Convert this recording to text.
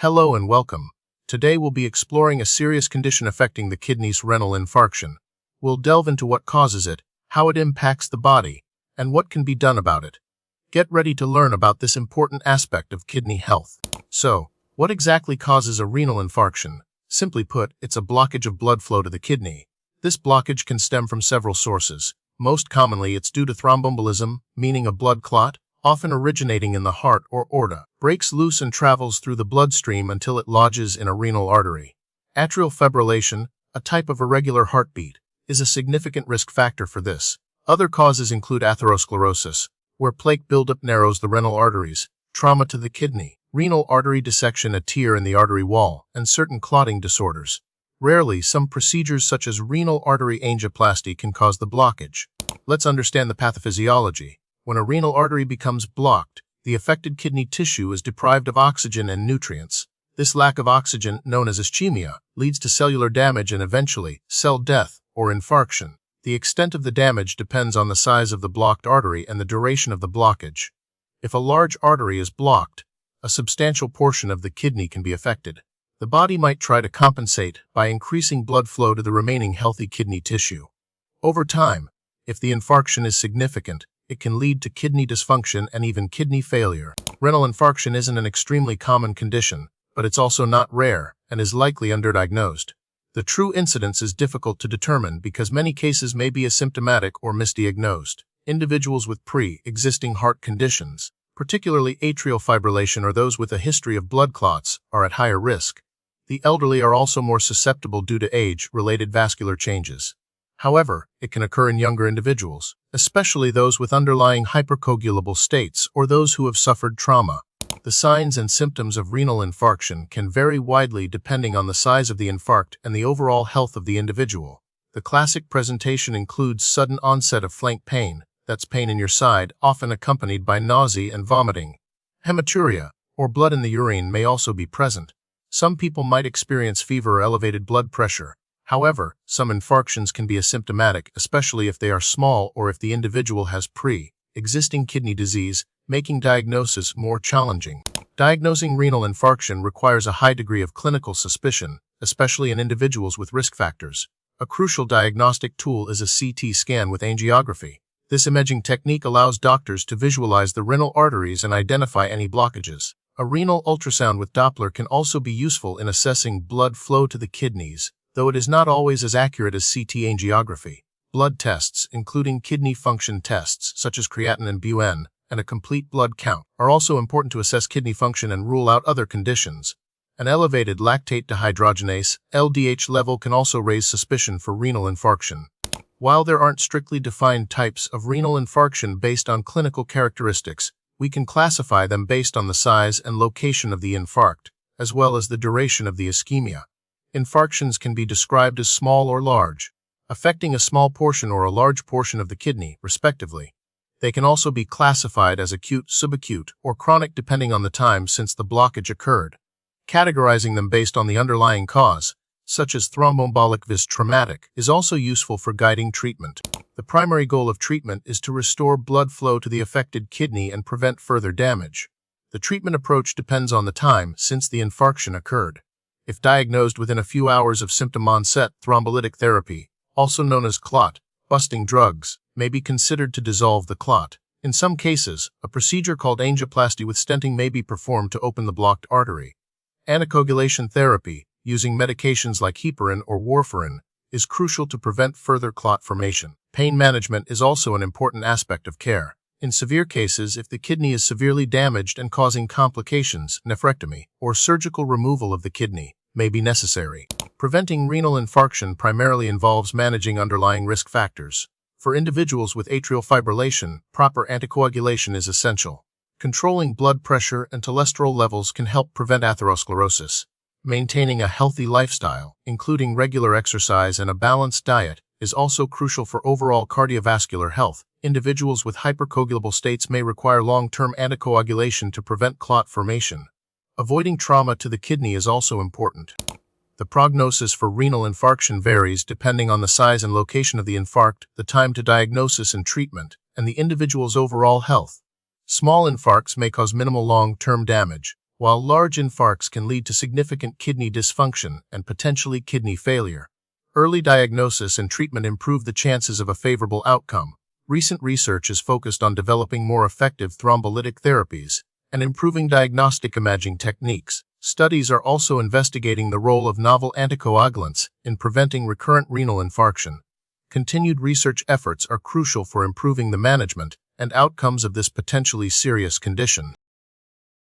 Hello and welcome. Today we'll be exploring a serious condition affecting the kidneys, renal infarction. We'll delve into what causes it, how it impacts the body, and what can be done about it. Get ready to learn about this important aspect of kidney health. So, what exactly causes a renal infarction? Simply put, it's a blockage of blood flow to the kidney. This blockage can stem from several sources. Most commonly, it's due to thromboembolism, meaning a blood clot, often originating in the heart or aorta, breaks loose and travels through the bloodstream until it lodges in a renal artery. Atrial fibrillation, a type of irregular heartbeat, is a significant risk factor for this. Other causes include atherosclerosis, where plaque buildup narrows the renal arteries, trauma to the kidney, renal artery dissection, a tear in the artery wall, and certain clotting disorders. Rarely, some procedures such as renal artery angioplasty can cause the blockage. Let's understand the pathophysiology. When a renal artery becomes blocked, the affected kidney tissue is deprived of oxygen and nutrients. This lack of oxygen, known as ischemia, leads to cellular damage and eventually cell death or infarction. The extent of the damage depends on the size of the blocked artery and the duration of the blockage. If a large artery is blocked, a substantial portion of the kidney can be affected. The body might try to compensate by increasing blood flow to the remaining healthy kidney tissue. Over time, if the infarction is significant, it can lead to kidney dysfunction and even kidney failure. Renal infarction isn't an extremely common condition, but it's also not rare and is likely underdiagnosed. The true incidence is difficult to determine because many cases may be asymptomatic or misdiagnosed. Individuals with pre-existing heart conditions, particularly atrial fibrillation or those with a history of blood clots, are at higher risk. The elderly are also more susceptible due to age-related vascular changes. However, it can occur in younger individuals, especially those with underlying hypercoagulable states or those who have suffered trauma. The signs and symptoms of renal infarction can vary widely depending on the size of the infarct and the overall health of the individual. The classic presentation includes sudden onset of flank pain, that's pain in your side, often accompanied by nausea and vomiting. Hematuria, or blood in the urine, may also be present. Some people might experience fever or elevated blood pressure. However, some infarctions can be asymptomatic, especially if they are small or if the individual has pre-existing kidney disease, making diagnosis more challenging. Diagnosing renal infarction requires a high degree of clinical suspicion, especially in individuals with risk factors. A crucial diagnostic tool is a CT scan with angiography. This imaging technique allows doctors to visualize the renal arteries and identify any blockages. A renal ultrasound with Doppler can also be useful in assessing blood flow to the kidneys, though it is not always as accurate as CT angiography. Blood tests, including kidney function tests such as creatinine and BUN, and a complete blood count, are also important to assess kidney function and rule out other conditions. An elevated lactate dehydrogenase (LDH) level can also raise suspicion for renal infarction. While there aren't strictly defined types of renal infarction based on clinical characteristics, we can classify them based on the size and location of the infarct, as well as the duration of the ischemia. Infarctions can be described as small or large, affecting a small portion or a large portion of the kidney, respectively. They can also be classified as acute, subacute, or chronic depending on the time since the blockage occurred. Categorizing them based on the underlying cause, such as thromboembolic vs traumatic, is also useful for guiding treatment. The primary goal of treatment is to restore blood flow to the affected kidney and prevent further damage. The treatment approach depends on the time since the infarction occurred. If diagnosed within a few hours of symptom onset, thrombolytic therapy, also known as clot-busting drugs, may be considered to dissolve the clot. In some cases, a procedure called angioplasty with stenting may be performed to open the blocked artery. Anticoagulation therapy, using medications like heparin or warfarin, is crucial to prevent further clot formation. Pain management is also an important aspect of care. In severe cases, if the kidney is severely damaged and causing complications, nephrectomy or surgical removal of the kidney may be necessary. Preventing renal infarction primarily involves managing underlying risk factors. For individuals with atrial fibrillation, proper anticoagulation is essential. Controlling blood pressure and cholesterol levels can help prevent atherosclerosis. Maintaining a healthy lifestyle, including regular exercise and a balanced diet, is also crucial for overall cardiovascular health. Individuals with hypercoagulable states may require long-term anticoagulation to prevent clot formation. Avoiding trauma to the kidney is also important. The prognosis for renal infarction varies depending on the size and location of the infarct, the time to diagnosis and treatment, and the individual's overall health. Small infarcts may cause minimal long-term damage, while large infarcts can lead to significant kidney dysfunction and potentially kidney failure. Early diagnosis and treatment improve the chances of a favorable outcome. Recent research is focused on developing more effective thrombolytic therapies and improving diagnostic imaging techniques. Studies are also investigating the role of novel anticoagulants in preventing recurrent renal infarction. Continued research efforts are crucial for improving the management and outcomes of this potentially serious condition.